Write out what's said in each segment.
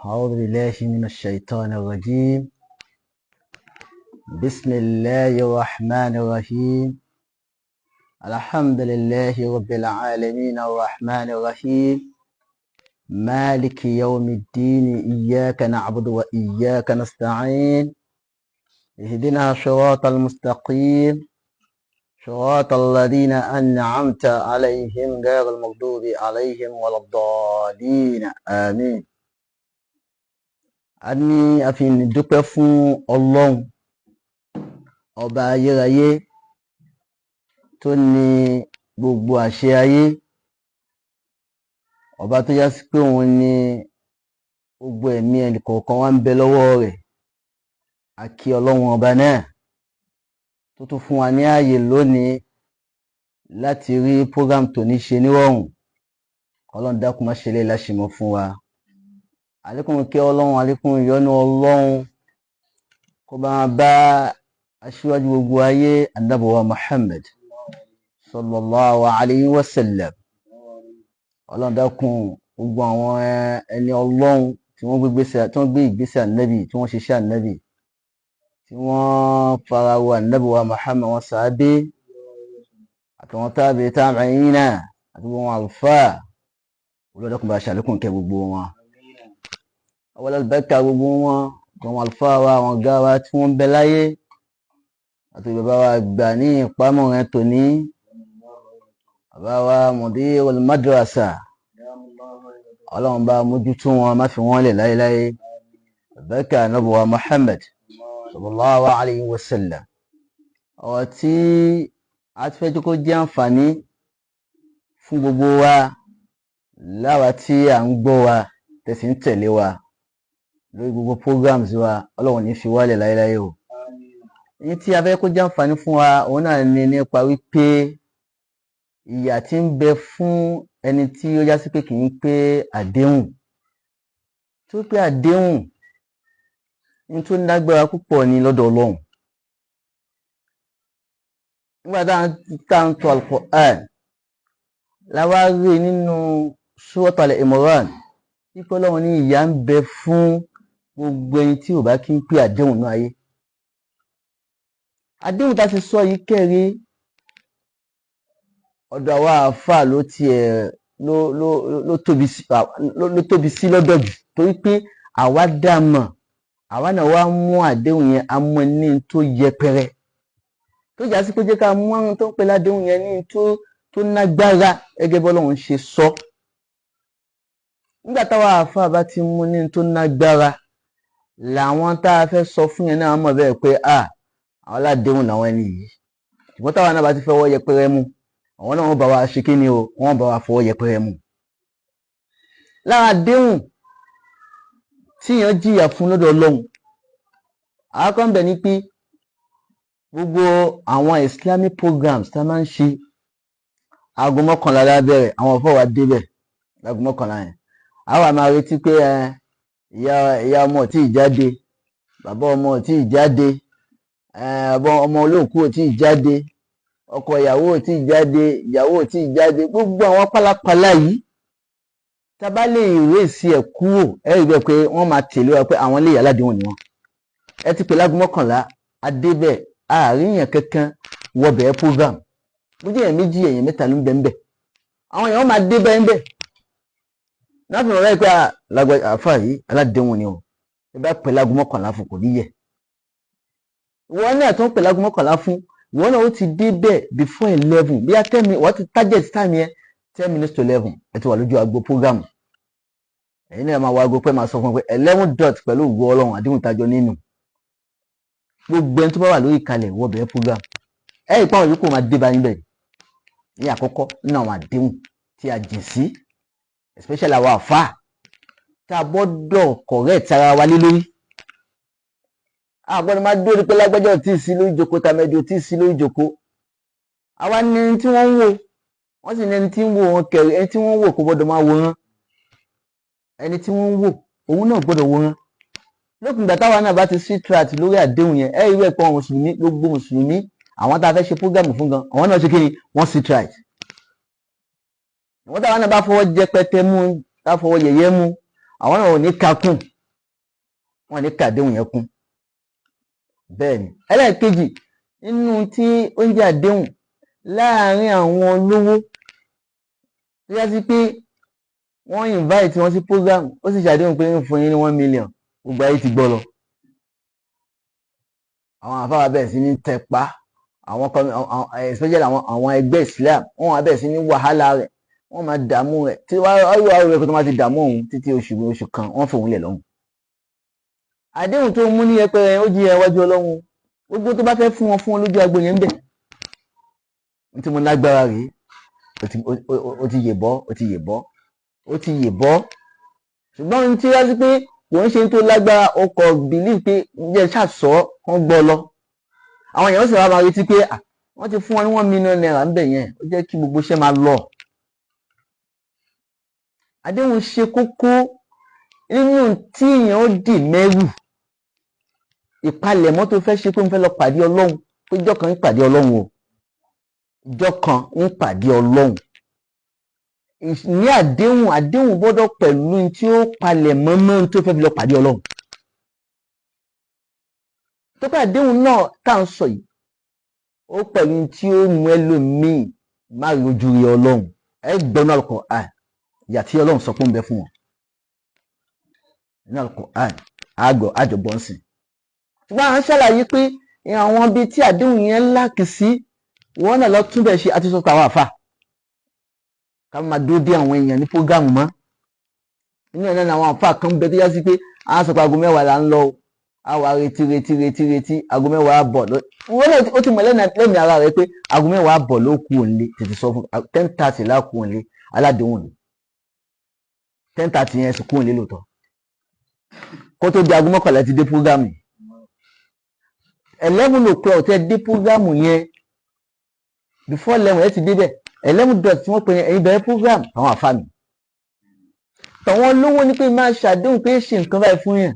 أعوذ بالله من الشيطان الرجيم. بسم الله الرحمن الرحيم. الحمد لله رب العالمين الرحمن الرحيم مالك يوم الدين إياك نعبد وإياك نستعين اهدنا صراط المستقيم صراط الذين أنعمت عليهم غير المغضوب عليهم ولا الضالين آمين. a ní a fi dúpẹ́ fún Ọlọ́run ọba ayérayé tó ní gbogbo àṣẹ ayé, ọba tó já sí pé òun ní gbogbo ẹ̀mí ẹnìkọ̀ọ̀kan wá ń bẹ lọ́wọ́ rẹ̀. A kí Ọlọ́run ọba náà tó tún fún wa ní ààyè lónìí láti rí program tòní ṣe nírọ̀rùn. Ọlọ́run dákun má ṣe lè láṣemọ́ fún wa. Àlékún kí Ọlọ́run, àlékún ìyọ́nú Ọlọ́run kó bá bá aṣíwájú gbogbo ayé Ànábì wa Muhammad sallallahu alayhi wa sallam. Ọlọ́run dákun gbogbo àwọn ẹni Ọlọ́run tí wọ́n gbé ìgbésẹ̀ Ànábì, tí wọ́n ṣiṣẹ́ Ànábì, tí wọ́n fara wo Ànábì wa Muhammad, wọn sàábé àtàwọn tábìín náà àti gbogbo wọn àlùfáà. Ọlọ́run dákun bá ṣàlékún kẹ́ gbogbo wọn. Àwọn albarka gbogbo wọn, àwọn àlùfáà wa, àwọn ọ̀gá wa tí wọ́n ń bẹ láyé àti bàbá wa gbà ní ìpamọ́ rẹ̀ tòní, bàbá wa mudirul madrasa. Ọlọ́run bá mójútó wọn, má fi wọ́n lẹ̀ láéláé. Albarka Ànábì wa Muhammad sallallahu alayhi wa sallam. Ọ̀rọ̀ tí a ti fẹ́ jẹ́ kó jẹ́ àǹfààní fún gbogbo wa láwa tí à ń gbọ́ wa tẹ̀sí ń tẹ̀lé wa lórí gbogbo programs wa. Ọlọ́run ní fi wálẹ̀ láéláé o. Èyí tí a fẹ́ kó jẹ́ àǹfààní fún wa òun náà ni nípa wípé ìyà tí ń bẹ fún ẹni tí ó já sí pé kì í pé àdéhùn. Tó pé àdéhùn ní tó lágbára púpọ̀ ní lọ́dọ̀ Ọlọ́run. Nígbà tá à ń tọ́ Al-Qur'an la wá rí nínú Surat Al-Imran wípé Ọlọ́run ní ìyà ń bẹ fún gbogbo ẹni tí ò bá kí ń pé àdéhùn náà ayé. Àdéhùn tá ti sọ yìí kẹ́rí ọ̀dọ̀ àwa àáfàá ló tiẹ̀ ló tóbi sí lọ́dọ̀ jù, torí pé àwa dá mọ̀, àwa náà wá mú àdéhùn yẹn amọ̀ ní tó yẹpẹrẹ, tó jà sí pé jẹ́ ká mú àwọn tó ń pè ládéhùn yẹn ní tó nágbára gẹ́gẹ́ bọ́lọ́run ṣe sọ. Nígbà táwa àáfàá bá ti mú ní tó nágbára, làwọn tá a fẹ́ sọ fún yẹn náà mọ̀ bẹ́ẹ̀ pé àwọn aládéhùn làwọn ẹni yìí. Ṣùgbọ́n táwa náà bá ti fọwọ́ yẹpẹrẹ mú, àwọn náà wọ́n bá wa ṣe kí ni o, wọ́n bá wa fọwọ́ yẹpẹrẹ mú. Lára àdéhùn tí èèyàn jìyà fún lọ́dọ̀ Ọlọ́run, àkọ́kọ́ ń bẹ ní pé gbogbo àwọn Islamic programs tá a máa ń ṣe aago 11 lábẹ́rẹ̀, àwọn ọ̀fọ́ wa débẹ̀ láago 11 yẹn. Àwa máa retí pé ìyá ọmọ tí ì jáde, bàbá ọmọ tí ì jáde, ọmọ olóòkú ò tí ì jáde, ọkọ ìyàwó ò tí ì jáde, ìyàwó ò tí ì jáde. Gbogbo àwọn pálapàla yìí tá bá lè ìrèsí ẹ̀ kúrò, ẹ rí bẹ́ẹ̀ pé wọ́n máa tẹ̀lé wa pé àwọn lè yà ládéhùn ni wọ́n. Ẹ ti pè láago 11 adébẹ̀, àárín yẹn kankan wọbẹ̀ program. Bó jẹ́ èèyàn méjì èèyàn mẹ́ta ló ń bẹ ń bẹ̀, àwọn èèyàn máa dé bẹ́ẹ̀ ń bẹ̀. Náà fi hàn láì pé àáfàá yìí aládéhùn ni o. Ẹ bá pè láago 11 fún kò ní yẹ. Ìwọ náà tó ń pè láago 11 fún, ìwọ náà ó ti dé bẹ́ẹ̀ before 11, bí a 10 minutes, wọ́n ti target time yẹn 10 minutes to 11, ẹ ti wà lójú agbo program. Ẹ̀yin náà máa wá agbo pé máa sọ fún pé 11 dot pẹ̀lú ògo Ọlọ́run àdéhùn tájọ nínú. Gbogbo ẹni tó bá wà lórí ìkàlẹ̀ wọ bẹ̀rẹ̀ program. Ẹ̀yìn pàwọn yòókù máa dé bá yín bẹ̀rẹ̀. Ní àkọ́kọ́ nínú àwọn àdéhùn tí a jìn sí, especially àwọn àfáà tá a gbọ́dọ̀ correct ara wa lé lórí. A gbọ́dọ̀ máa dúró pé lágbájá ò tí ì sí lórí ìjókòó, tàmẹ́dì ò tí ì sí lórí ìjókòó. Àwa ní ẹni tí wọ́n ń wò, wọ́n sì ní ẹni tí ń wò wọn kẹrì, ẹni tí wọ́n ń wò kò gbọ́dọ̀ máa wòran. Ẹni tí wọ́n ń wò òun náà gbọ́dọ̀ wòran. Lókùn ìgbà táwa náà bá ti sí track lórí àdéhùn yẹn, ẹ rí bẹ́ẹ̀ pé àwọn mùsùlùmí, gbogbo mùsùlùmí, àwọn tá a fẹ́ ṣe program fún gan, àwọn náà ṣe kí ni wọ́n sí track. Àwọn táwa náà bá fọwọ́ jẹpẹtẹ mú, tá fọwọ́ yẹ̀yẹ́ mú, àwọn náà ò ní kakùn, wọ́n ní kàdéhùn yẹn kún. Bẹ́ẹ̀ ni ẹlẹ́ẹ̀kejì nínú tí ó ń jẹ́ àdéhùn láàárín àwọn olówó tó yá sí pé wọ́n invite wọn sí program ó sì ṣàdéhùn pé ń fún yín ní 1 million gbogbo ayé ti gbọ́ lọ. Àwọn àfáà bẹ̀rẹ̀ sí ní tẹpá especially àwọn ẹgbẹ́ Islam wọ́n wá bẹ̀rẹ̀ sí ní wàhálà rẹ̀ wọ́n máa dààmú rẹ̀ tí wọ́n rẹ̀ kó tó máa ti dààmú òun títí oṣù kan wọ́n fòun lẹ̀ lọ́hùn. Àdéhùn tó mú ní ẹpẹrẹ ó jí ẹwájú Ọlọ́run gbogbo tó bá fẹ́ fún wọn lójú agbo yẹn ń bẹ̀. Ní tí mo lágbára rèé ó ti yè bọ́ ṣùgbọ́n ní tí wá sí pé kò ń ṣe tó lágbára ọkọ̀ bìlí pé ǹjẹ́ ṣàṣọ wọ́n gbọ́ lọ. Àwọn èèyàn sì wá máa retí pé wọ́n ti fún wọn ní 1 million naira ń bẹ̀ yẹn ó jẹ́ kí gbogbo iṣẹ́ máa lọ. Àdéhùn ṣe kókó nínú tí èèyàn ó dì mẹ́rù. Ìpalẹ̀mọ́ tó fẹ́ ṣe pé mo fẹ́ lọ pàdé Ọlọ́run pé ìjọ́ kan ń pàdé Ọlọ́run o ìjọ́ kan ń pàdé Ọlọ́run. Ní àdéhùn gbọ́dọ̀ pẹ̀lú tí ó palẹ̀mọ́ mọ́ tó fẹ́ fi lọ pàdé Ọlọ́run. Tó pé àdéhùn náà tá à ń sọ yìí ó pẹ̀lú tí ó mú ẹlòmíì má rí ojú rí Ọlọ́run. Ẹ gbọ́nà Al-Qur'an ìyà tí Ọlọ́run sọ pé ń bẹ fún wọn nínú Al-Qur'an àjọgbọ́n sí. Ṣùgbọ́n à ń ṣàlàyé pé àwọn ibi tí àdéhùn yẹn láàkì sí wọ́n náà lọ túbẹ̀ ṣe àti sọ tàwọn àfà ká máa dúró dé àwọn èèyàn ní prógámù mọ́. Inú ẹ̀ náà àwọn àfà kan bẹ tó yá sí pé a sọ pé aago 10 là ń lọ a wà retí aago 10 bọ̀ wọ́n ó ti mọ̀ lẹ́mìí ara rẹ̀ pé aago 10 bọ̀ ló kú òǹlé tètè sọ fún 10:30 lákú òǹlé aládéhùn ni 10:30 yẹn sì kú òǹlé lóòótọ́ kó tó di aago 11 ti dé prógámù 11 o'clock tẹ́ dé prógámù yẹn before 11 ẹ ti débẹ̀ 11 dot tí wọ́n pè ẹ̀yin bẹ̀rẹ̀ program àwọn àfàmì tàwọn lówó ní pé máa ṣàdéhùn pé ṣe nǹkan báyìí fún yàn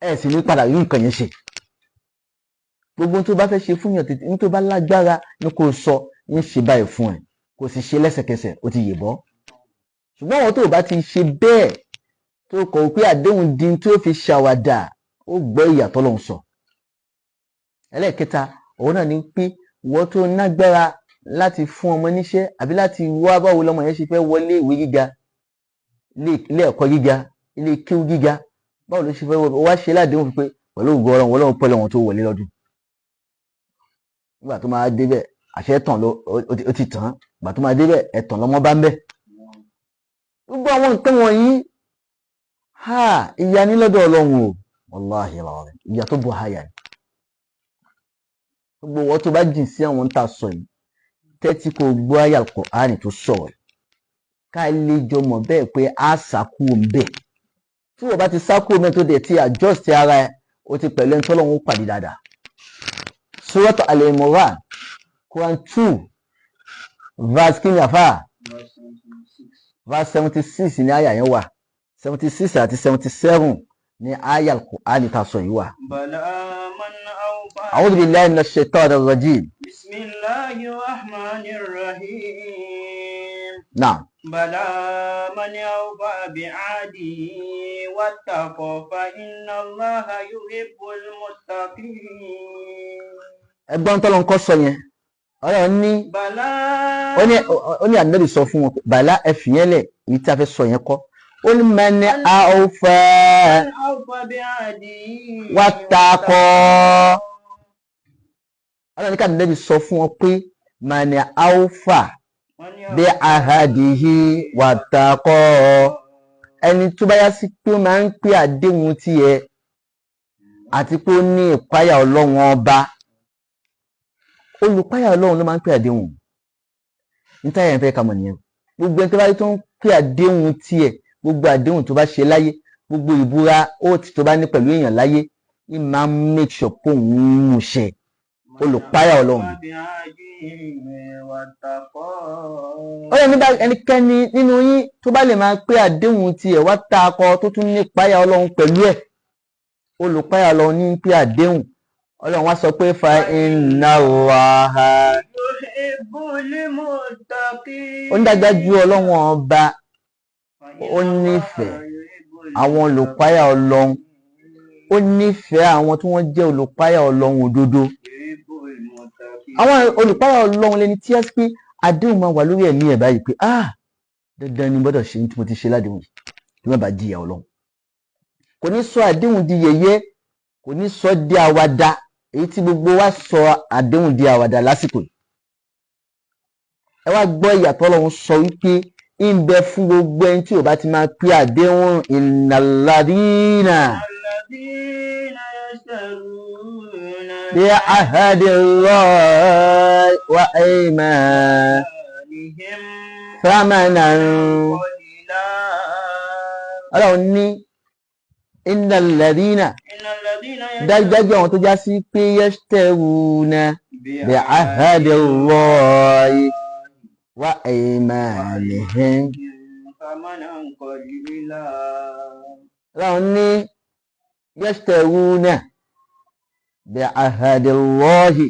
ẹ sì ní padà rí nǹkan yẹn ṣe. Gbogbo tó bá fẹ́ ṣe fún yàn tètè ní tó bá lágbára ní kò sọ ń ṣe báyìí fún ẹ kò sì ṣe lẹ́sẹ̀kẹsẹ̀ ó ti yè bọ́. Ṣùgbọ́n àwọn tó bá ti ṣe bẹ́ẹ̀ tó kọ̀ pé àdéhùn dín tó fi ṣàwàdà ó gbọ́ ìyàtọ̀ lọ́hùn sọ. Ẹlẹ́ẹ̀kẹta òun náà ní pé wọ́n tó nágbára láti fún ọmọ níṣẹ́ àbí láti wá báwo lọmọ yẹn ṣe fẹ́ wọlé ìwé gíga ilé ẹ̀kọ́ gíga ilé kíw gíga báwo ló ṣe fẹ́ wá ṣe ládéhùn pé pẹ̀lú ògo Ọlọ́run pẹ̀lú wọn tó wọlé lọ́dún. Nígbà tó máa débẹ̀ àṣẹ tàn ló ó ti tàn nígbà tó máa débẹ̀ ẹ̀tàn lọ́mọ bá ń bẹ̀. Gbogbo àwọn nǹkan wọ̀nyí ìyà ní lọ́dọ̀ Ọlọ́run o wàláhì ìyà tó bọ̀ háyà ni. Gbogbo wọn tó bá jìn sí àwọn tá a sọ yìí tẹ́tí kò gbọ́ àyà Al-Qur'ani tó sọ̀rọ̀ ká lè jọ mọ̀ bẹ́ẹ̀ pé a sàkú mbẹ̀ tí wọ́n bá ti sàkú mbẹ̀ tó dẹ̀ ti adjust ara ẹ̀ o ti pẹ̀lú ẹni tọ́lọ́run ó pàdé dáadáa. Surat Al-Imran Quran 2 verse kí ni àfà verse 76 ní àyà yẹn wà 76 àti 77 ní àyà Al-Qur'ani tá a sọ yìí wà. أعوذ بالله من الشيطان الرجيم. بسم الله الرحمن الرحيم. نعم. بلى من أوفى بعهده واتقى فإن الله يحب المتقين. ẹgbọ́n tó lọ ń kọ́ sọ yẹn ọ̀rọ̀ ní ó ní ànábì sọ fún wọn bàlá ẹ fi yẹn lẹ̀ èyí tí a fẹ́ sọ yẹn kọ́ ó ní man awfa wattaqa ọ̀rọ̀ ní ká ànábì sọ fún wọn pé man awfa bi ahadihi wattaqa ẹni tó bá yá sí pé ó máa ń pé àdéhùn tiẹ̀ àti pé ó ní ìpáyà Ọlọ́run ọba. Olùpáyà Ọlọ́run ló máa ń pè àdéhùn níta yẹn fẹ́ ká mọ̀ nìyẹn. Gbogbo ẹni tó bá rí tó ń pè àdéhùn tiẹ̀ gbogbo àdéhùn tó bá ṣe láyé gbogbo ìbúra oath tó bá ní pẹ̀lú èèyàn láyé ní máa ń make sure pé òun ń mú ṣẹ. Olùpáyà Ọlọ́run. Ó yẹ nígbà ẹnikẹ́ni nínú yín tó bá lè máa pè àdéhùn tiẹ̀ wá tá akọ tó tún ní ìpáyà Ọlọ́run pẹ̀lú ẹ̀. Olùpáyà Ọlọ́run ní pè àdéhùn. Ọlọ́run wá sọ pé fa inna Allaha ó ń dájú Ọlọ́run ọba ó nífẹ̀ẹ́ àwọn olùpáyà Ọlọ́run ó nífẹ̀ẹ́ àwọn tí wọ́n jẹ́ olùpáyà Ọlọ́run òdodo. Àwọn olùpáyà Ọlọ́run lẹni tí ẹ pé àdéhùn máa wà lórí ẹ̀mí ẹ̀ báyìí pé dandan ni gbọ́dọ̀ ṣe tí mo ti ṣe ládéhùn yìí kí má bàa jìyà Ọlọ́run. Kò ní sọ àdéhùn di yẹ̀yẹ́, kò ní sọ di àwàdà, èyí tí gbogbo wa sọ àdéhùn di àwàdà lásìkò yìí. Ẹ wá gbọ́ ìyàtọ̀ Ọlọ́run sọ wípé ń bẹ fún gbogbo ẹni tí ò bá ti máa pé àdéhùn ìnàládínà bí ahadillahi wa aymanihim thamanan. Ọlọ́run ní ìnàládínà dájúdájú àwọn tó já sí pé yashtaruna bí ahadillahi wa aymanihim. Ọlọ́run ní yashtaruna bí ahadillahi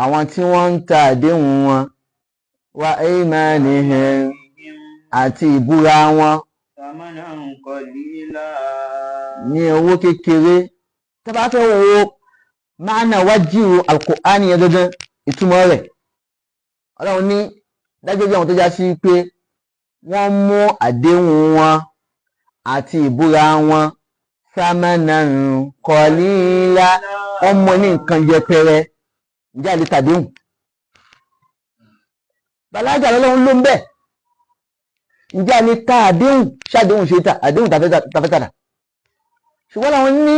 àwọn tí wọ́n ń ta àdéhùn wọn wa aymanihim àti ìbúra wọn ní owó kékeré. Tá bá fẹ́ wo máàna wájú al-Qur'ani yẹn gangan ìtumọ̀ rẹ̀, Ọlọ́run ní dájúdájú àwọn tó já sí pé wọ́n mú àdéhùn wọn àti ìbúra wọn thamanan qalila, wọ́n mú ní nǹkan yẹpẹrẹ. Ǹjẹ́ àlè tàdéhùn? Bàlágà lọ́lọ́run ló ń bẹ̀. Ǹjẹ́ àlè ta àdéhùn? Ṣàdéhùn ṣe ta àdéhùn tafẹ́tàdà. Ṣùgbọ́n àwọn ní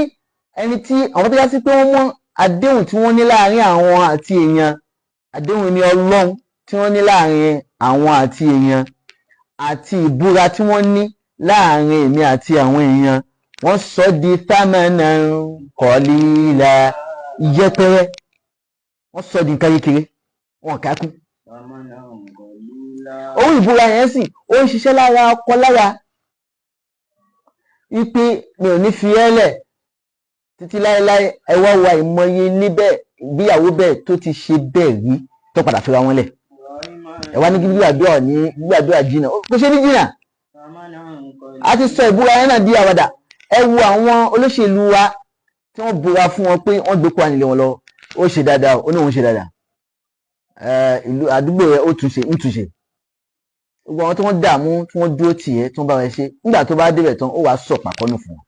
ẹni tí àwọn tó já sí pé wọ́n mú àdéhùn tí wọ́n ní láàrin àwọn àti èèyàn, àdéhùn ní Ọlọ́run tí wọ́n ní láàrin àwọn àti èèyàn àti ìbúra tí wọ́n ní láàrin èmi àti àwọn èèyàn, wọ́n sọ di thamanan qalila, yẹpẹrẹ. Wọ́n sọ di nǹkan kékeré, wọn kà á kún. Owó ìbúra yẹn sì ó ń ṣiṣẹ́ lára ọkọ lára wípé mi ò ní fi ẹ́ lẹ̀ títí láéláé. Ẹ wá wa ìmọye níbẹ̀ ìgbéyàwó bẹ́ẹ̀ tó ti ṣe bẹ́ẹ̀ rí tó padà fira wọn lẹ̀. Ẹ wá ní kí gbígbàdúrà jìnnà, kò ṣe ní jìnnà. A ti sọ ìbúra yẹn náà di àwàdà. Ẹ wo àwọn olóṣèlú wa tí wọ́n búra fún wọn pé wọ́n gbé kó ànilé wọn lọ, ó ṣe dáadáa, ó ní òun ṣe dáadáa. Ìlú àdúgbò rẹ̀ ó túnṣe ń túnṣe. Gbogbo àwọn tí wọ́n dààmú tí wọ́n dúró tì ẹ́ tí wọ́n bá wọn ṣe, nígbà tó bá débẹ̀ tán ó wàá sọ pàkọ́nù fún wọn.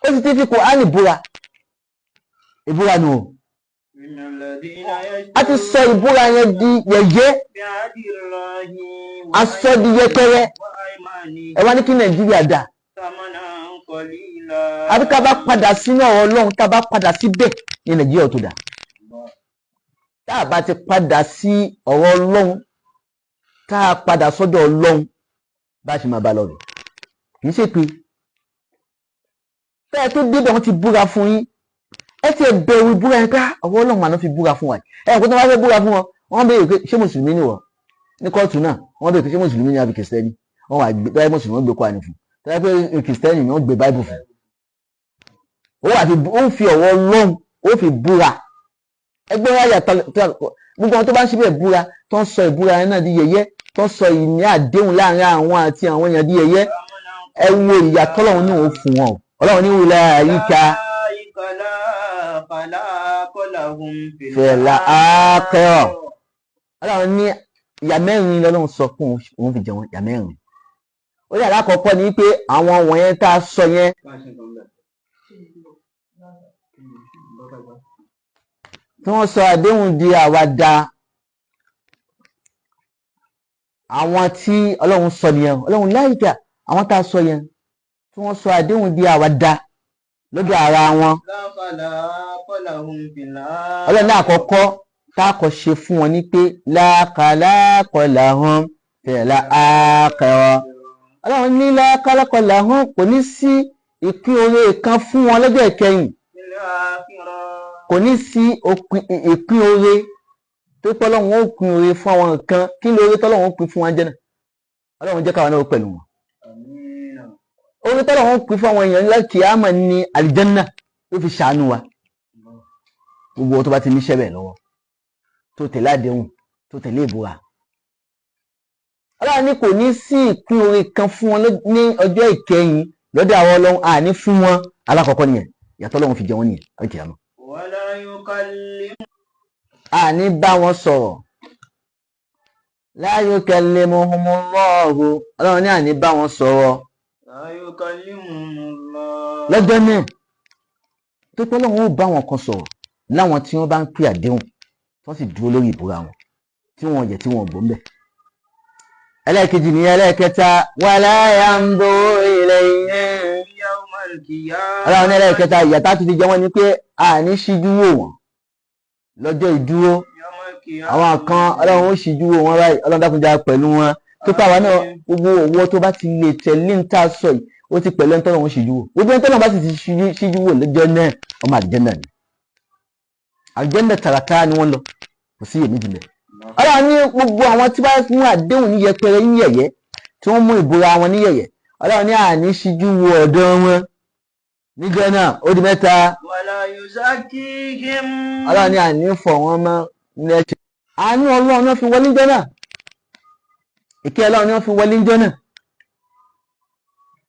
Ó sì ti fi Kùránì búra, ìbúra nù o. A ti sọ ìbúra yẹn di yẹ̀yẹ́, a sọ di yẹpẹrẹ. Ẹ wá ní kí Nàìjíríà dà. Àbí ká bá padà sínú ọ̀rọ̀ Ọlọ́run, tá bá padà síbẹ̀ ní Nàìjíríà tó dà. Tá a bá ti padà sí ọ̀rọ̀ Ọlọ́run, tá a padà sọ́dọ̀ Ọlọ́run, bá ṣe máa bá lọ rẹ̀. Kì í ṣe pé tẹ́ ẹ tó débẹ̀ wọ́n ti búra fún yín, ẹ ti bẹ̀rù ìbúra yẹn pé ọ̀rọ̀ Ọlọ́run àná fi búra fún wa. Kó tó wá fẹ́ búra fún wọn, wọ́n béèrè pé ṣé mùsùlùmí ni wọ̀? Ní kóòtù náà wọ́n béèrè pé ṣé mùsùlùmí ni àbí kìrìsìtẹ́nì? Wọ́n wà gbé báyìí mùsùlùmí wọ́n gbé Kùránì fún. Tẹ́lẹ̀ pé kìrìsìtẹ́nì ni wọ́n gbé báìbù fún. Ó fi ọ̀rọ̀ Ọlọ́run ó fi búra. Ẹgbẹ́ wa yàtọ̀ gbogbo àwọn tó bá ń ṣe bẹ́ẹ̀ búra tó ń sọ ìbúra yẹn náà di yẹ̀yẹ́, tó ń sọ ìní àdéhùn láàrin àwọn àti àwọn èèyàn di yẹ̀yẹ́. Ẹ wo ìyàtọ̀ Ọlọ́run ní òun fún wọn. Ọlọ́run ní wùlẹ̀ àyíká fẹ̀lá ákẹ́rọ̀. Ọlọ́run ní ìyà mẹ́rin lọ́lọ́run sọ fún òun fi jẹ wọn, ìyà mẹ́rin. Ó yà lákọ̀ọ́kọ́ ni pé àwọn wọ̀nyẹn tá a sọ yẹn tí wọ́n sọ àdéhùn di àwàdà, àwọn tí Ọlọ́run sọ nìyẹn. Ọlọ́run láìka àwọn tá a sọ yẹn tí wọ́n sọ àdéhùn di àwàdà lọ́dọ̀ ara wọn. Ọlọ́run náà àkọ́kọ́ tá a kọ́ ṣe fún wọn ní pé lákàlákọ̀lá hàn fẹ̀lá ákẹ́rọ̀. Ọlọ́run ní lákàlákọ̀lá hàn kò ní sí ìpín oore kan fún wọn lọ́jọ́ ìkẹyìn. Kò ní sí ìpín oore tó pé Ọlọ́run ó pín oore fún àwọn nǹkan. Kí ni oore tọ́lọ́run ó pín fún wọn jẹ́ náà? Ọlọ́run jẹ́ káwọn náà ó pẹ̀lú wọn. Oore tọ́lọ́run ó pín fún àwọn èèyàn ńlá kìámà ní àlìjánná ló fi ṣàánú wa. Gbogbo tó bá ti níṣẹ́ bẹ̀ lọ́wọ́, tó tẹ̀lé àdéhùn, tó tẹ̀lé ìbúra. Ọlọ́run ní kò ní sí ìpín oore kan fún wọn ní ọjọ́ ìkẹyìn lọ́dọ̀ àwọn Ọlọ́run àní fún wọn alákọ̀ọ́kọ́ nìyẹn ìyàtọ̀ Ọlọ́run fi jẹ wọ́n nìyẹn àbí kìyàmọ́. wala yukallim àní bá wọn sọ̀rọ̀ la yukallimuhumullahu Ọlọ́run ní àní bá wọn sọ̀rọ̀ la yukallimuhumullah lọ́jọ́ náà tó pé Ọlọ́run ó bá wọn kan sọ̀rọ̀ láwọn tí wọ́n bá ń pè àdéhùn wọ́n sì dúró lórí ìbúra wọn tí wọ́n yẹ tí wọ́n bò ń bẹ̀. ẹlẹ́ẹ̀kejì ní ẹlẹ́ẹ̀kẹta wala yanzuru ilayhim yawmal qiyamah Ọlọ́run ní ẹlẹ́ẹ̀kẹta ìyàtá tó ti jẹ wọ́n ni pé àní ṣíjú wò wọ́n lọ́jọ́ ìdúró yawmal qiyamah àwọn kan Ọlọ́run ó ṣíjú wò wọ́n báyìí Ọlọ́run dákun já pẹ̀lú wọn tó pàwọn náà gbogbo owó tó bá ti lè tẹ̀lé ń tà sọ yìí ó ti pẹ̀lú ẹni tọ́lọ́run ṣíjú wò gbogbo ẹni tọ́lọ́run bá sì ti ṣíjú wò lọ́jọ́ náà ọmọ àlùjánnà ni àlùjánnà tààràtà ni wọ́n lọ kò sí èméjì mẹ́. Ọlọ́run ní gbogbo àwọn tí wọ́n mú àdéhùn ní yẹpẹrẹ ní yẹ̀yẹ́ tí wọ́n mú ìbúra wọn ní yẹ̀yẹ́ Ọlọ́run ní àní ṣíjú wo ọ̀dọ̀ wọn níjọ́ náà ó di mẹ́ta wala yuzakkihim Ọlọ́run ní àní fọ̀ wọ́n mọ́ lẹ́sẹ̀. àánú Ọlọ́run náà fi wọlé níjọ́ náà ìkẹ́ Ọlọ́run náà fi wọlé níjọ́ náà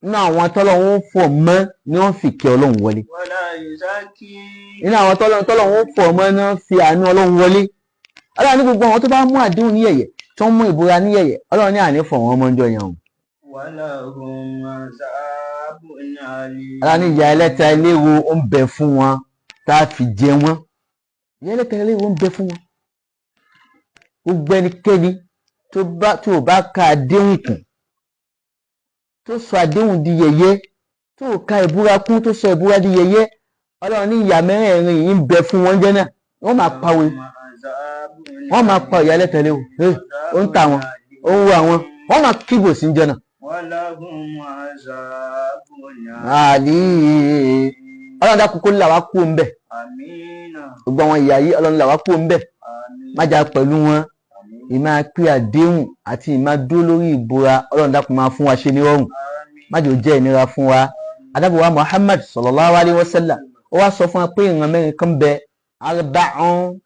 nínú àwọn tọ́lọ́run fọ̀ mọ́ ni wọ́n fi kẹ́ Ọlọ́run wọlé wala yuzakkihim nínú àwọn tọ́lọ́run fọ̀ mọ́ ni wọ́n fi àánú Ọlọ́run wọlé. Ọlọ́run ní gbogbo àwọn tó bá mú àdéhùn ní yẹ̀yẹ́ tó ń mú ìbúra ní yẹ̀yẹ́ Ọlọ́run ní àní fọ̀ wọ́n mọ́ níjọ́ yẹn o. walahum azabun alim Ọlọ́run ní ìyà ẹlẹ́ta eléwo ó ń bẹ fún wọn tá a fi jẹ wọ́n ìyà ẹlẹ́ta eléwo ń bẹ fún wọn. gbogbo ẹnikẹ́ni tó bá ka àdéhùn kùn tó sọ àdéhùn di yẹ̀yẹ́ tó ka ìbúra kún tó sọ ìbúra di yẹ̀yẹ́ Ọlọ́run ní ìyà mẹ́rẹ̀ẹ̀rin yìí ń bẹ fún wọn jẹ́ náà wọ́n máa pa wọ́n máa pa ìyà ẹlẹ́ta eléwo ó ń tà wọn ó ń wá wọn wọ́n máa kíbò sí jẹ́ náà. walahum azabun àlì Ọlọ́run dákun kó là wá kú ń bẹ̀ amina gbogbo àwọn ìyà yìí Ọlọ́run là wá kú ń bẹ̀ má jà pẹ̀lú wọn ìmá pé àdéhùn àti ìmá dúró lórí ìbúra Ọlọ́run dákun máa fún wa ṣe ní rọrùn má jò jẹ́ ìnira fún wa. Ànábì wa Muhammad sallallahu alaihi wasallam ó wá sọ fún wa pé ìran mẹ́rin kan bẹ arba'un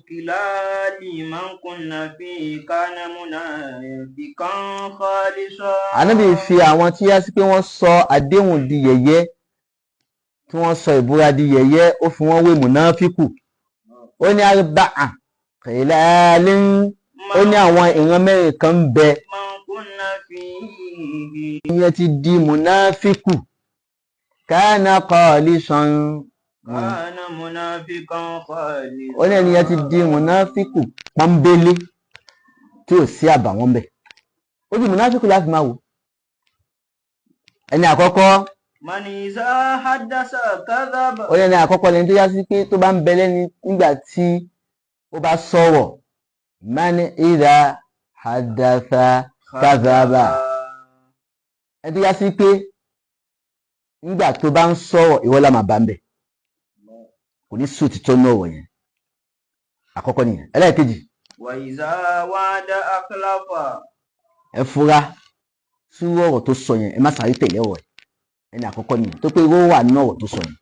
kilali man kunna fi kana munafiqan khalisa. Ànábì fi àwọn tí yá sí pé wọ́n sọ àdéhùn di yẹ̀yẹ́ tí wọ́n sọ ìbúra di yẹ̀yẹ́ ó fi wọ́n wé mùnáfíkù ó ní arba'un kilali ó ní àwọn ìran mẹ́rin kan ń bẹ man kunna fihi ìyẹn ti di mùnáfíkù kana khalisan kana munafiqan khalisa. ó ní ẹniyẹn ti di mùnáfíkù pọ́nbélé tí ò sí àbàwọ́n bẹ̀ ó di mùnáfíkù láti máa wò. ẹni àkọ́kọ́ man iza haddasa kadhaba ó ní ẹni àkọ́kọ́ lẹni tó yá sí pé tó bá ń bẹ lẹ́ni nígbà tí ó bá sọ̀rọ̀ man iza haddasa kadhaba ẹni tó yá sí pé nígbà tó bá ń sọ̀rọ̀ ìwọ la máa bá ń bẹ̀ kò ní sùn títọ́ ní ọ̀rọ̀ yẹn àkọ́kọ́ nìyẹn. ẹlẹ́ẹ̀kejì wa iza wa'ada akhlafa ẹ fura sí ọ̀rọ̀ tó sọ yẹn ẹ má sáré tẹ̀lé ọ̀rọ̀ ẹni àkọ́kọ́ nìyẹn tó pé ó wà ní ọ̀rọ̀ tó sọ yẹn.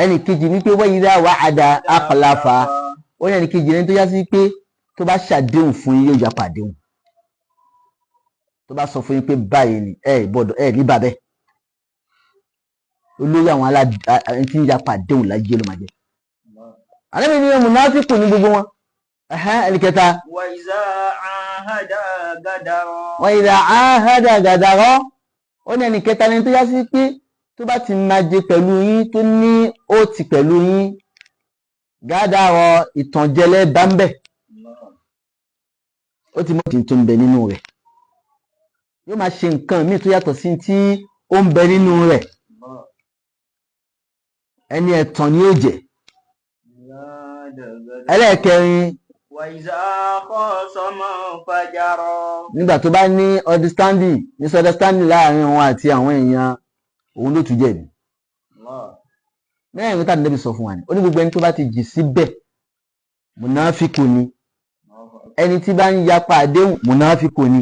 ẹni kejì ní pé wa iza wa'ada akhlafa ó ní ẹni kejì ní tó yá sí pé tó bá ṣàdéhùn fún yín yóò yapa àdéhùn tó bá sọ fún yín pé báyìí ni ẹ gbọ́dọ̀ ẹ ní bàbẹ́ olórí àwọn tí ń yapa àdéhùn láyé ló máa jẹ. Ànábì ní mùnáfíkù ní gbogbo wọn. ẹni kẹta wa iza ahada gadara wa idha ahada gadara ó ní ẹni kẹta ní tó yá sí pé tó bá ti máa jẹ pẹ̀lú yín tó ní ó ti pẹ̀lú yín gádàrọ ìtànjẹlẹ bá ń bẹ ó ti mọ̀ tí tó ń bẹ nínú rẹ̀ yóò máa ṣe nǹkan míì tó yàtọ̀ sí tí ó ń bẹ nínú rẹ̀ ẹni ẹ̀tàn ni ó jẹ́. ẹlẹ́ẹ̀kẹrin wa iza khasama fajara nígbà tó bá ní understanding misunderstanding láàrin wọn àti àwọn èèyàn òun ló tún jẹ̀bi. mẹ́rin tàbí Nábì sọ fún wa ní ó ní gbogbo ẹni tó bá ti jì síbẹ̀ mùnáfíkù ni ẹni tí bá ń yapa àdéhùn mùnáfíkù ni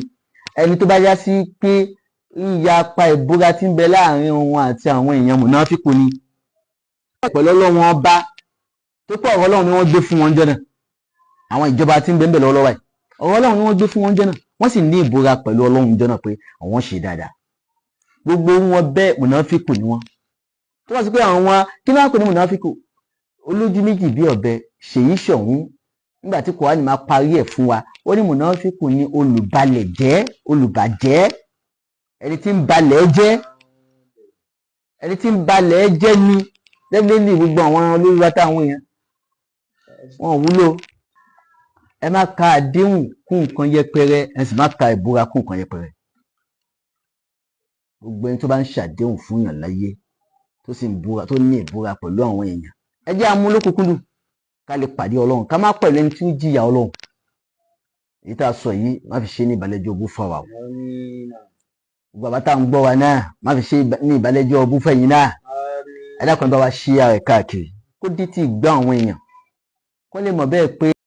ẹni tó bá yá sí pé ń yapa ìbúra tí ń bẹ láàrin wọn àti àwọn èèyàn mùnáfíkù ni. pẹ̀lú Ọlọ́run ọba tó pọ̀ ọ̀rọ̀ Ọlọ́run ni wọ́n gbé fún wọn jẹ́ náà àwọn ìjọba tí ń bẹ ń bẹ lọ́wọ́ báyìí ọ̀rọ̀ Ọlọ́run ni wọ́n gbé fún wọn jẹ́ náà wọ́n sì ní ìbúra pẹ̀lú Ọlọ́run jẹ́ náà pé àwọn ṣe dáadáa gbogbo wọn bẹ́ẹ̀ mùnáfíkù ni wọ́n. Tó bá sọ pé àwọn kí náà kò ní mùnáfíkù olójú méjì bí ọ̀bẹ ṣèyí ṣọ̀hún nígbà tí Kùránì máa parí ẹ̀ fún wa ó ní mùnáfíkù ní olùbalẹ̀ jẹ́ olùbàjẹ́ ẹni tí ń balẹ̀ jẹ́ ni lẹ́gbẹ̀lẹ́ gbogbo àwọn olórí wa táwọn èèyàn wọn wúlò. Ẹ má ka àdéhùn kún nǹkan yẹpẹrẹ ẹ sì má ka ìbúra kún nǹkan yẹpẹrẹ. Gbogbo ẹni tó bá ń ṣàdéhùn fún yàn láyé tó sì ń búra tó ní ìbúra pẹ̀lú àwọn èèyàn ẹ jẹ́ amú lókùnkúndùn ká lè pàdé Ọlọ́run ká má pẹ̀lú ẹni tí ó jìyà Ọlọ́run. Èyí tá a sọ yìí má fi ṣe ní ìbàlẹ́jọ́ bú fún wa o. Gbogbo àbá tá à ń gbọ́ wa náà má fi ṣe ní ìbàlẹ́jọ́ bú fẹ̀yìn náà. Ẹ dákun bá wa ṣí ara ẹ̀ káàkiri kó dé tí ì gbọ́ àwọn èèyàn kó lè mọ̀ bẹ́ẹ̀ pé